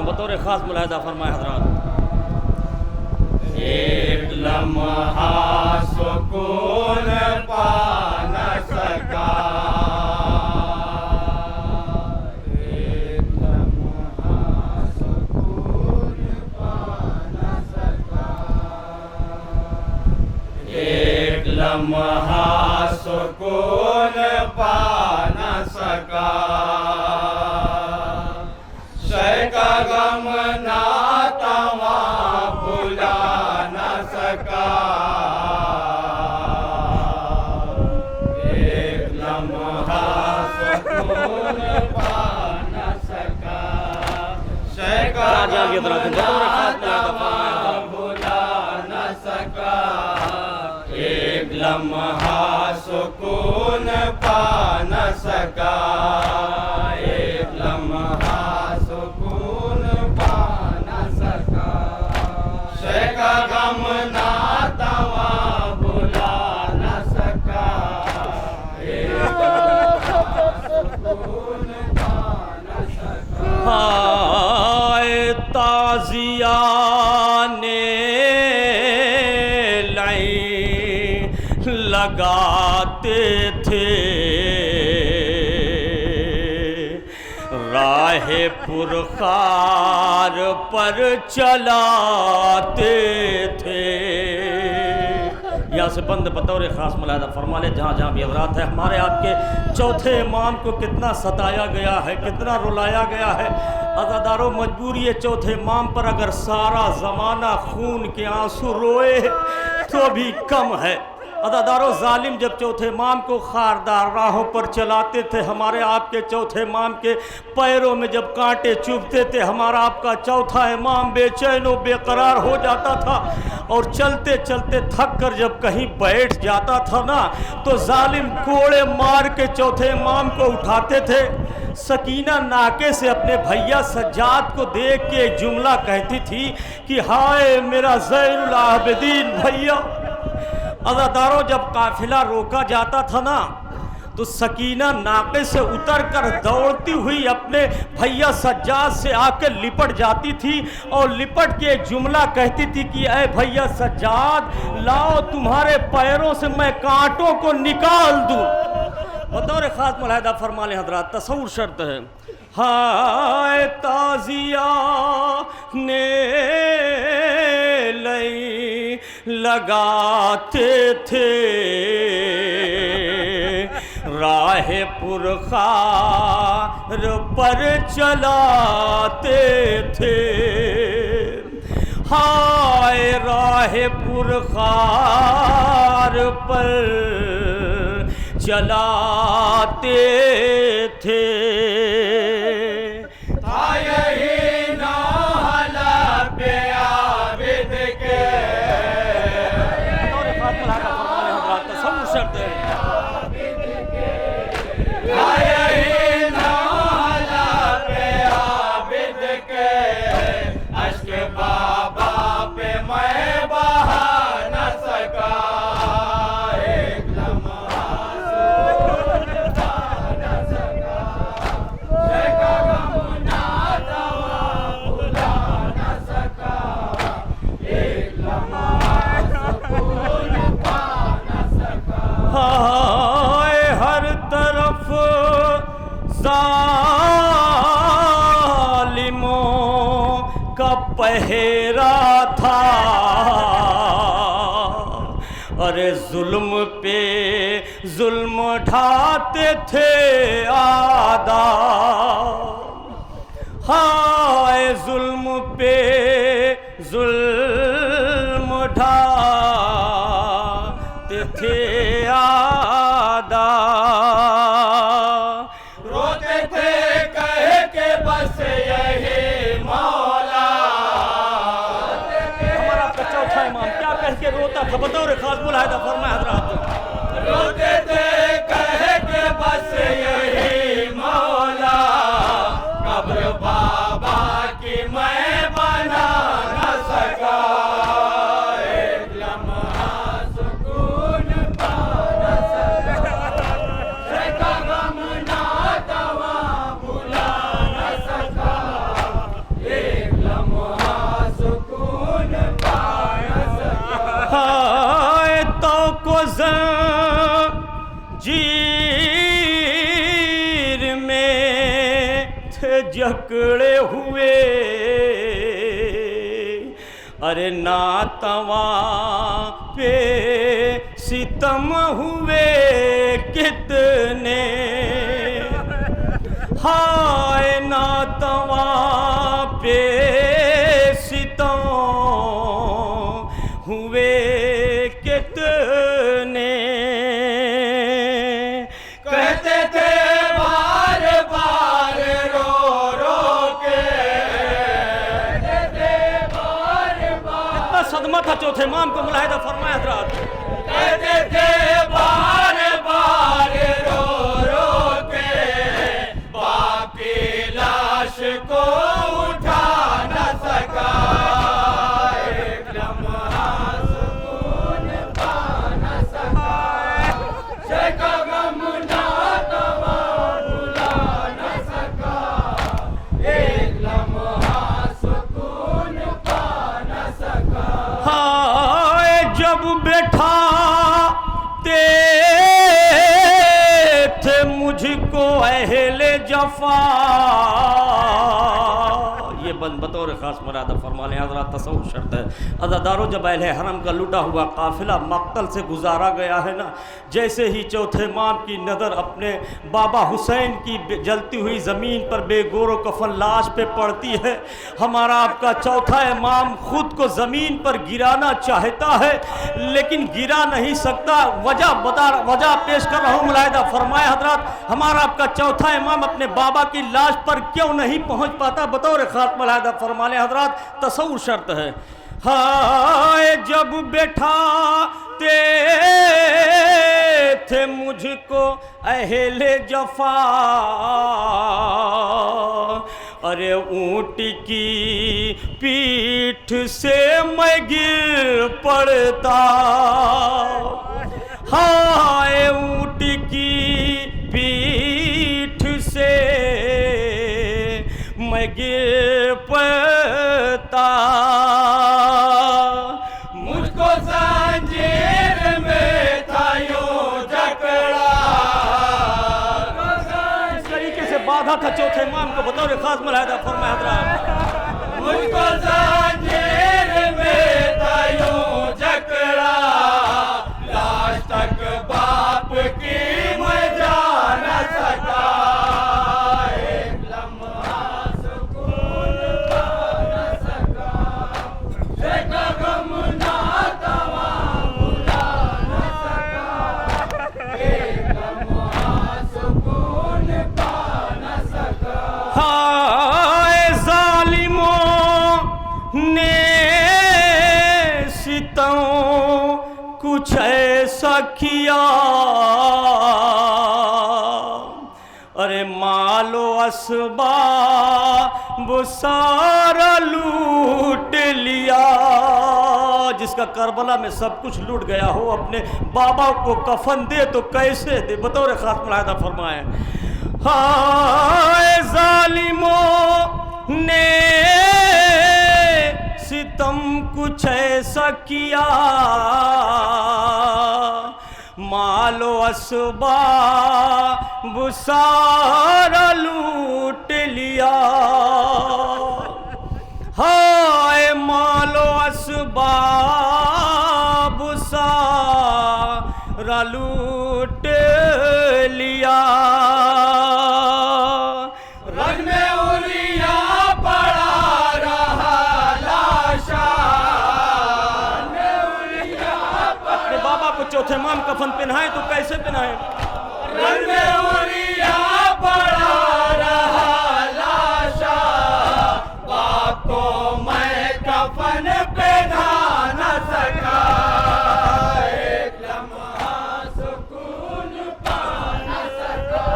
बतौर ख़ास मुलाहिदा फरमाए हज़रात। एक लम्हा सुकून पा न सका, एक लम्हा सुकून पा न सका, एक लम्हा सुकून पा न सका, शय का गम ना तवा भुला न सका, एक लम्हा सुकून पा न सका, शय का गम ना तवा भुला न सका, एक लम्हा सुकून पा न सका, एक लम्हा सुकून पा न सका, शय का गम ना तवा भुला न सका, एक लम्हा सुकून पा न सका। हाय ताज़िया ने लगाते थे, राह पुरखार पर चलाते थे। यहाँ से बंद बतौर ख़ास मुलाहिदा फरमा ले, जहाँ जहाँ भी हज़रात है, हमारे आपके चौथे इमाम को कितना सताया गया है, कितना रुलाया गया है। अज़ादारों, मजबूरी है चौथे इमाम पर, अगर सारा ज़माना खून के आंसू रोए तो भी कम है। अदादारों, जालिम जब चौथे इमाम को खारदार राहों पर चलाते थे, हमारे आपके चौथे इमाम के पैरों में जब कांटे चुभते थे, हमारा आपका चौथा इमाम बेचैन व बेकरार हो जाता था और चलते चलते थक कर जब कहीं बैठ जाता था ना, तो जालिम कोड़े मार के चौथे इमाम को उठाते थे। सकीना नाके से अपने भैया सज्जाद को देख के एक जुमला कहती थी कि हाय मेरा ज़ैनुल आबिदीन भैया। अज़ादारों, जब काफिला रोका जाता था ना, तो सकीना नाके से उतर कर दौड़ती हुई अपने भैया सज्जाद से आकर लिपट जाती थी और लिपट के एक जुमला कहती थी कि ऐ भैया सज्जाद, लाओ तुम्हारे पैरों से मैं कांटों को निकाल दूं। बतौर ख़ास मुलाहिदा फरमा लें हज़रात, तसव्वुर शर्त है। हाय ताज़िया ने लगाते थे, राह पुरखार पर चलाते थे। हाय राह पुरखार पर चलाते थे, हर तरफ जालिमों का पहरा था, अरे जुल्म पे जुल्म ढाते थे आदा। हाय जुल्म पे जुल्म ढाते थे आदा, रोते थे कह के बस यही मौला। हमारा आपका चौथा इमाम क्या कह के रोता था, बतौर खास मुलाहिदा फरमाए हज़रात। रोते थे कह के बस यही मौला, कब्र बाबा की मैं बना न सका, एक लम्हा सुकून पा न सका, का गम ना तवा भुला न सका, एक अरे ना तवा पे सितम हुए कितने, हाय ना तवा पे सितम हुए कितने। कहते थे बार बार रो रो के, कहते थे बार बार। कितना सदमा था चौथे इमाम को, मुलाहिदा फरमाया हज़रात। कहते थे बार बार रो रो के, बाप की लाश को उठा न सका, एक लम्हा सुकून पा न सका, शेख गम ना तवा भुला न सका, एक लम्हा सुकून पा न सका। हाय जब बैठा ते थे मुझको अहले जफा, ये बतौर ख़ास मुरादा फरमा लें हज़रात, तसव्वुर शर्त है। अज़ादारों, जब अहले हरम का लूटा हुआ काफ़िला मक्तल से गुजारा गया है ना, जैसे ही चौथे इमाम की नज़र अपने बाबा हुसैन की जलती हुई ज़मीन पर बेगोरो कफन लाश पे पड़ती है, हमारा आपका चौथा इमाम खुद को ज़मीन पर गिराना चाहता है लेकिन गिरा नहीं सकता। वजह पेश कर रहा हूँ, मुलाहिदा फरमाया हज़रात, हमारा आपका चौथा इमाम अपने बाबा की लाश पर क्यों नहीं पहुँच पाता, बतौर ख़ास मुलाहिदा फरमा लें हज़रात, तसव्वुर शर्त है। हाय जब बैठा थे मुझको अहले जफा, अरे ऊँट की पीठ से मैं गिर पड़ता, हाय ऊँट की पीठ से मैं गिर पड़ता, मुझको जंजीर में था यूं जकड़ा, इस तरीके से बाधा था चौथे इमाम को, बतौर खास मुलाहिदा फरमाया हज़रात। मुझको जंजीर में था यूं जकड़ा, लाश तक बाप की मैं जा न सका, एक लम्हा सुकून पा न सका, शेख गम ना तवा भुला न सका, एक लम्हा सुकून पा न सका। हाय जालिमों ने सितम कुछ ऐसा किया, अरे मालो असबाब सारा लूट लिया, जिसका करबला में सब कुछ लूट गया हो, अपने बाबा को कफन दे तो कैसे दे, बतौर खास मुलाहिदा फरमाए। हाय जालिमों ने सितम कुछ ऐसा किया, मालो असबाब सारा लूट लिया, हाय मालो असबाब सारा लूट लिया, रन में उलिया पड़ा रहा लाशा, अपने बाबा को चौथे इमाम कफन पहनाए तो कैसे पहनाए, रन में उलिया पड़ा रहा लाशा, बाप को मैं कफन पहना न सका, एक लम्हा सुकून पा न सका,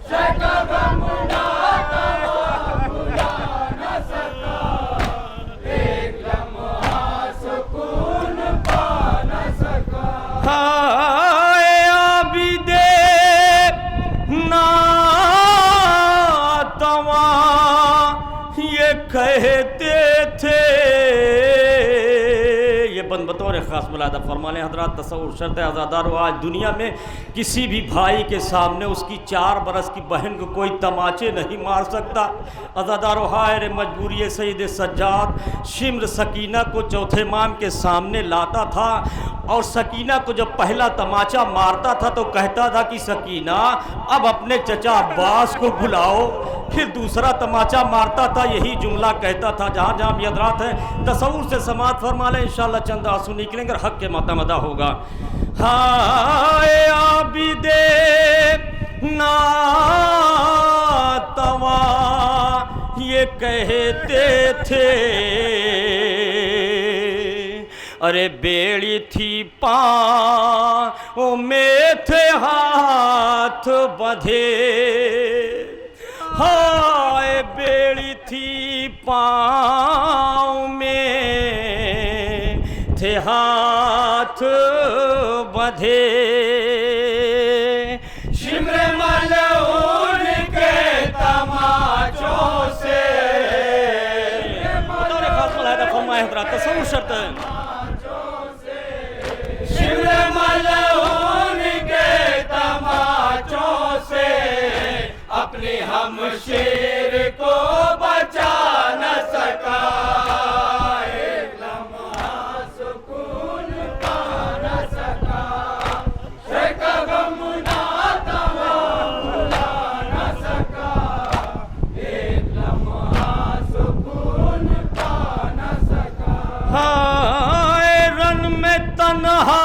शेख गम ना तवा भुला न सका, एक लम्हा सुकून पा न सका। हाय आबिदे ना तवा ये कहते थे, ये बंद बतौर ख़ास मुलादा फरमाने हज़रात तसव्वुर शर्त है अज़ादारो, आज दुनिया में किसी भी भाई के सामने उसकी 4 बरस की बहन को कोई तमाचे नहीं मार सकता। अज़ादारो, हाय मजबूरी सईद सज्जाद शिम्र सकीना को चौथे इमाम के सामने लाता था और सकीना को जब पहला तमाचा मारता था तो कहता था कि सकीना अब अपने चचा अब्बास को बुलाओ। फिर दूसरा तमाचा मारता था, यही जुमला कहता था। जहाँ जहाँ भी हज़रात है तसव्वुर से समात फरमा लें, इंशाअल्लाह चंद आंसू निकलेंगे, हक के मातमदा होगा। हाय आबिदे नातवा ये कहते थे, अरे बेड़ी थी पाँव में थे हाथ बंधे, हाय बेड़ी थी पाँव में थे हाथ बंधे, शिम्र मलऊन के तमाचों से बतौर खास मुलाहिदा फरमाए हज़रात तसव्वुर शर्त है। शिम्र मलऊन के तमाचों से अपने हमशेर को बचा न सका, एक लम्हा सुकून पा न सका, शेका गम ना तवा भुला न सका, एक लम्हा सुकून पा न सका। हाय रन में तन्हा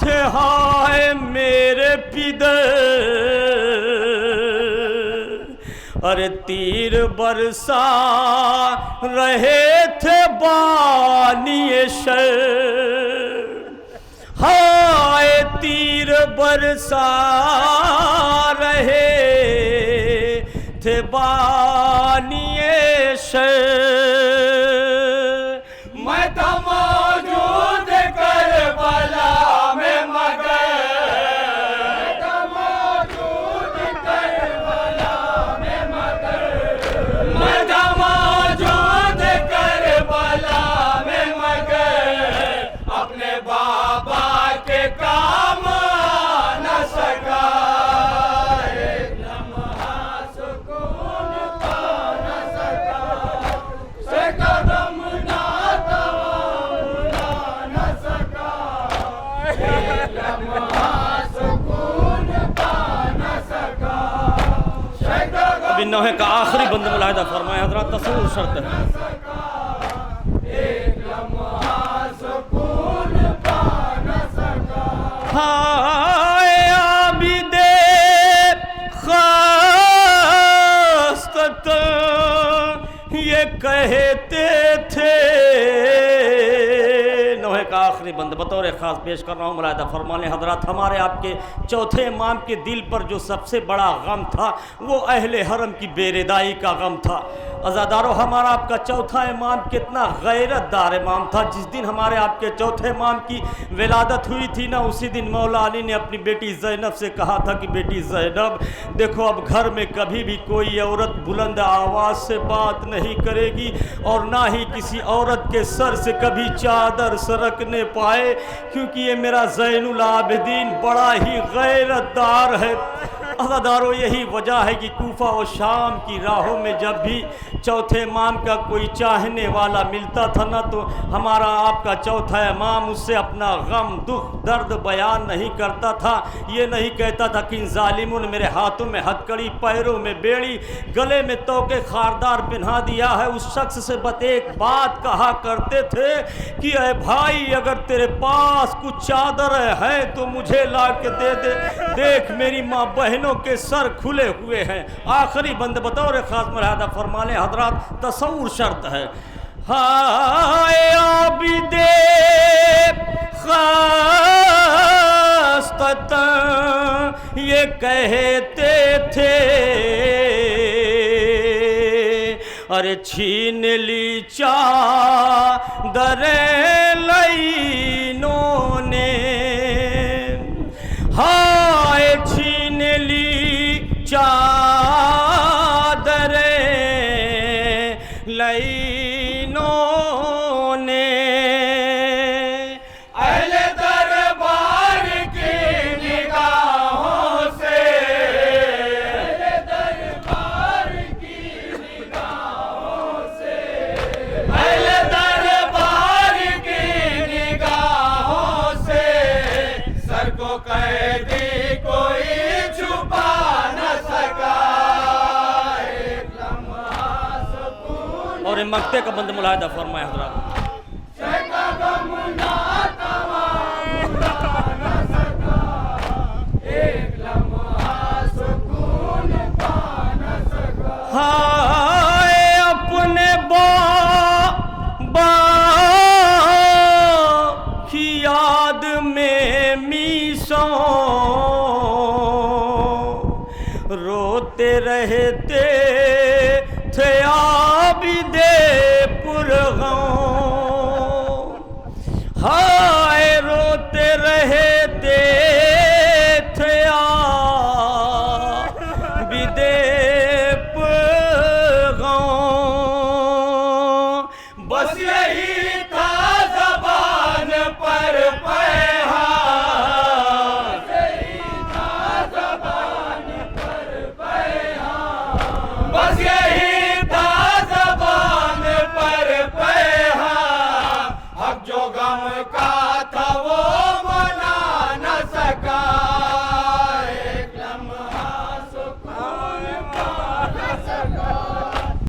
थे, हाय मेरे पिदर, अरे तीर बरसा रहे थे बानिए शर, हाय तीर बरसा रहे थे बानिए शर। मैं तो मौजूद करबला में मगर, मैं तो मौजूद करबला में मगर, मैं तो मौजूद करबला में मगर, अपने बाबा के काम न सका, एक लम्हा सुकून पा न सका, से कदम ना तवा भुला न सका, एक लम्हा सुकून पा न सका, से कदम अभी नौहे का आखिरी बंद मुलाहिदा फरमाए हज़रात तसव्वुर शर्त है। एक लम्हा सुकून पा न सका। हाय आबिदे खास्तत ये कहते थे, नौहे का आखिरी बंद बतौर ख़ास पेश कर रहा हूँ मुलाहिदा फरमाने हज़रात, हमारे आपके चौथे इमाम के दिल पर जो सबसे बड़ा गम था वो अहले हरम की बेरेदाई का गम था। अज़ादारों, हमारा आपका चौथा इमाम कितना गैरतदार इमाम था। जिस दिन हमारे आपके चौथे इमाम की विलादत हुई थी ना, उसी दिन मौला अली ने अपनी बेटी ज़ैनब से कहा था कि बेटी ज़ैनब देखो, अब घर में कभी भी कोई औरत बुलंद आवाज़ से बात नहीं करेगी और ना ही किसी औरत के सर से कभी चादर सरकने पाए, क्योंकि ये मेरा ज़ैनुल आबिदीन बड़ा ही गैरतदार है। अज़ादारों, यही वजह है कि कूफा और शाम की राहों में जब भी चौथे इमाम का कोई चाहने वाला मिलता था ना, तो हमारा आपका चौथा इमाम उससे अपना गम दुख दर्द बयान नहीं करता था। ये नहीं कहता था कि इन जालिमों ने मेरे हाथों में हथकड़ी, पैरों में बेड़ी, गले में तोके खारदार पहना दिया है। उस शख्स से बस एक बात कहा करते थे कि अरे भाई, अगर तेरे पास कुछ चादर है तो मुझे ला के दे दे, देख मेरी माँ बहनों के सर खुले हुए हैं। आखिरी बंद बतौर खास मुलाहिदा फरमाने हज़रात तसव्वुर शर्त है। हाय आबिदे खास्तत ये कहते थे, अरे छीन ली चादर लईनों ने, हाय छीन ली चादर लईनों ने, और ये मकते का बंद मुलाहिदा फरमाए हजरात। शैका गम ना तमाम भुला न सका, एक लम्हा सुकून पा न सका। हाय अपने बाबा की याद में मीसों रोते रहते थे आबिदे पुरगम। हाय रोते रहते थे आबिदे पुरगम। बस यही